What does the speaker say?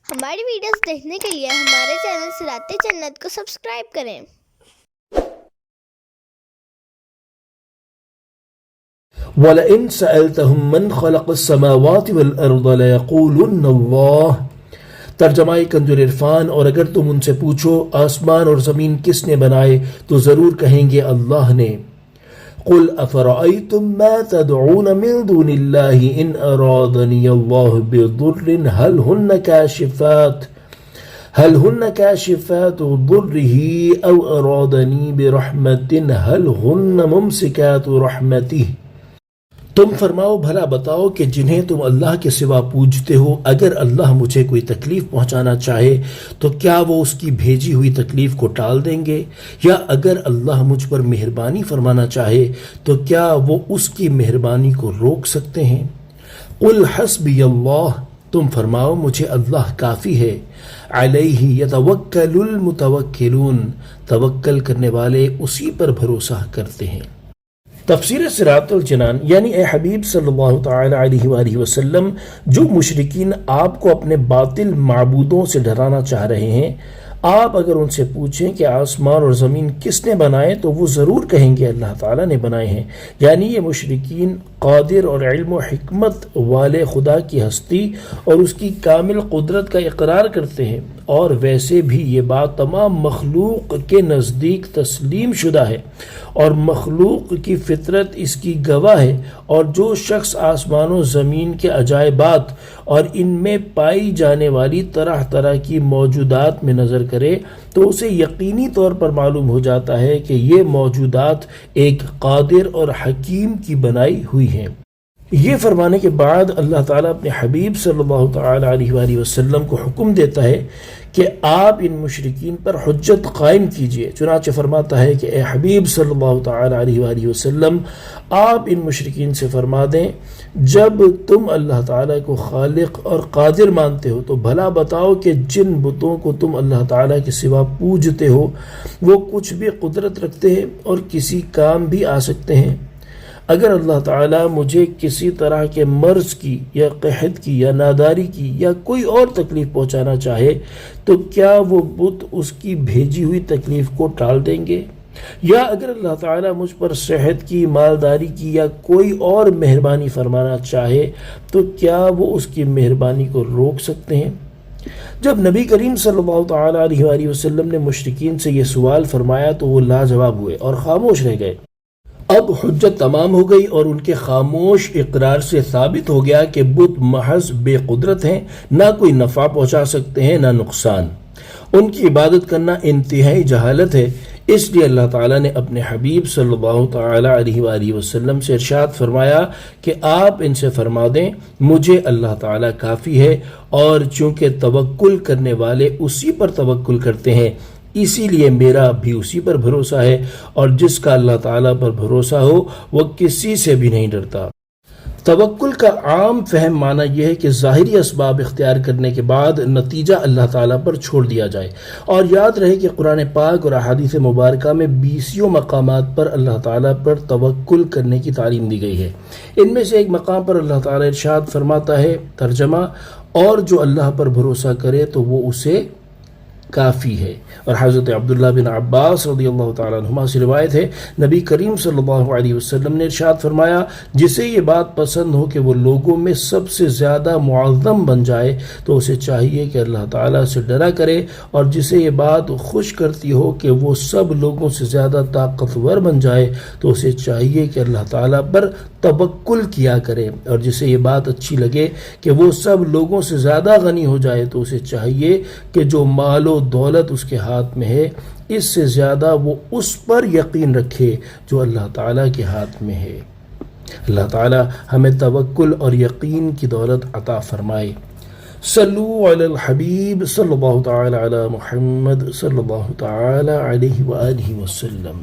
ہماری ویڈیوز دیکھنے کے لیے ہمارے چینل صراط جنت کو سبسکرائب کریں۔ وَلَئِن سَأَلْتَهُم مَّنْ خَلَقَ السَّمَاوَاتِ وَالْأَرْضَ لَيَقُولُنَّ اللَّهُ۔ ترجمہ کنز العرفان، اور اگر تم ان سے پوچھو آسمان اور زمین کس نے بنائے تو ضرور کہیں گے اللہ نے۔ قُلْ أَفَرَأَيْتُم مَّا تَدْعُونَ مِن دُونِ اللَّهِ إِنْ أَرَادَنِيَ اللَّهُ بِضُرٍّ هل هن كاشفات ضره أو أرادني برحمة هل هن ممسكات رحمته۔ تم فرماؤ بھلا بتاؤ کہ جنہیں تم اللہ کے سوا پوجتے ہو، اگر اللہ مجھے کوئی تکلیف پہنچانا چاہے تو کیا وہ اس کی بھیجی ہوئی تکلیف کو ٹال دیں گے؟ یا اگر اللہ مجھ پر مہربانی فرمانا چاہے تو کیا وہ اس کی مہربانی کو روک سکتے ہیں؟ قل حسبی اللہ، تم فرماؤ مجھے اللہ کافی ہے۔ علیہ یتوکل المتوکلون، توکل کرنے والے اسی پر بھروسہ کرتے ہیں۔ تفسیر صراط الجنان، یعنی اے حبیب صلی اللہ تعالی علیہ وآلہ وسلم، جو مشرکین آپ کو اپنے باطل معبودوں سے ڈرانا چاہ رہے ہیں، آپ اگر ان سے پوچھیں کہ آسمان اور زمین کس نے بنائے تو وہ ضرور کہیں گے اللہ تعالیٰ نے بنائے ہیں۔ یعنی یہ مشرکین قادر اور علم و حکمت والے خدا کی ہستی اور اس کی کامل قدرت کا اقرار کرتے ہیں، اور ویسے بھی یہ بات تمام مخلوق کے نزدیک تسلیم شدہ ہے اور مخلوق کی فطرت اس کی گواہ ہے، اور جو شخص آسمان و زمین کے عجائبات اور ان میں پائی جانے والی طرح طرح کی موجودات میں نظر کرے تو اسے یقینی طور پر معلوم ہو جاتا ہے کہ یہ موجودات ایک قادر اور حکیم کی بنائی ہوئی ہیں۔ یہ فرمانے کے بعد اللہ تعالیٰ اپنے حبیب صلی اللہ تعالیٰ علیہ وآلہ وسلم کو حکم دیتا ہے کہ آپ ان مشرکین پر حجت قائم کیجئے۔ چنانچہ فرماتا ہے کہ اے حبیب صلی اللہ تعالیٰ علیہ وآلہ وسلم، آپ ان مشرکین سے فرما دیں جب تم اللہ تعالیٰ کو خالق اور قادر مانتے ہو تو بھلا بتاؤ کہ جن بتوں کو تم اللہ تعالیٰ کے سوا پوجتے ہو وہ کچھ بھی قدرت رکھتے ہیں اور کسی کام بھی آ سکتے ہیں؟ اگر اللہ تعالیٰ مجھے کسی طرح کے مرض کی یا قحط کی یا ناداری کی یا کوئی اور تکلیف پہنچانا چاہے تو کیا وہ بت اس کی بھیجی ہوئی تکلیف کو ٹال دیں گے؟ یا اگر اللہ تعالیٰ مجھ پر صحت کی، مالداری کی یا کوئی اور مہربانی فرمانا چاہے تو کیا وہ اس کی مہربانی کو روک سکتے ہیں؟ جب نبی کریم صلی اللہ تعالیٰ علیہ وآلہ وسلم نے مشرکین سے یہ سوال فرمایا تو وہ لاجواب ہوئے اور خاموش رہ گئے۔ اب حجت تمام ہو گئی اور ان کے خاموش اقرار سے ثابت ہو گیا کہ بت محض بے قدرت ہیں، نہ کوئی نفع پہنچا سکتے ہیں نہ نقصان۔ ان کی عبادت کرنا انتہائی جہالت ہے۔ اس لیے اللہ تعالیٰ نے اپنے حبیب صلی اللہ تعالیٰ علیہ وآلہ وسلم سے ارشاد فرمایا کہ آپ ان سے فرما دیں مجھے اللہ تعالیٰ کافی ہے، اور چونکہ توکل کرنے والے اسی پر توکل کرتے ہیں اسی لیے میرا بھی اسی پر بھروسہ ہے، اور جس کا اللہ تعالیٰ پر بھروسہ ہو وہ کسی سے بھی نہیں ڈرتا۔ توکل کا عام فہم معنی یہ ہے کہ ظاہری اسباب اختیار کرنے کے بعد نتیجہ اللہ تعالیٰ پر چھوڑ دیا جائے، اور یاد رہے کہ قرآن پاک اور احادیث مبارکہ میں 20 مقامات پر اللہ تعالیٰ پر توکل کرنے کی تعلیم دی گئی ہے۔ ان میں سے ایک مقام پر اللہ تعالیٰ ارشاد فرماتا ہے، ترجمہ، اور جو اللہ پر بھروسہ کرے تو وہ اسے کافی ہے۔ اور حضرت عبداللہ بن عباس رضی اللہ تعالیٰ عنہما سے روایت ہے، نبی کریم صلی اللہ علیہ وسلم نے ارشاد فرمایا، جسے یہ بات پسند ہو کہ وہ لوگوں میں سب سے زیادہ معظم بن جائے تو اسے چاہیے کہ اللہ تعالیٰ سے ڈرا کرے، اور جسے یہ بات خوش کرتی ہو کہ وہ سب لوگوں سے زیادہ طاقتور بن جائے تو اسے چاہیے کہ اللہ تعالیٰ پر توکل کیا کرے، اور جسے یہ بات اچھی لگے کہ وہ سب لوگوں سے زیادہ غنی ہو جائے تو اسے چاہیے کہ جو مال و دولت اس کے ہاتھ میں ہے اس سے زیادہ وہ اس پر یقین رکھے جو اللہ تعالیٰ کے ہاتھ میں ہے۔ اللہ تعالیٰ ہمیں توکل اور یقین کی دولت عطا فرمائے۔ صلو علی الحبیب صلی اللہ تعالی علی محمد صلی اللہ تعالی علیہ وآلہ وسلم۔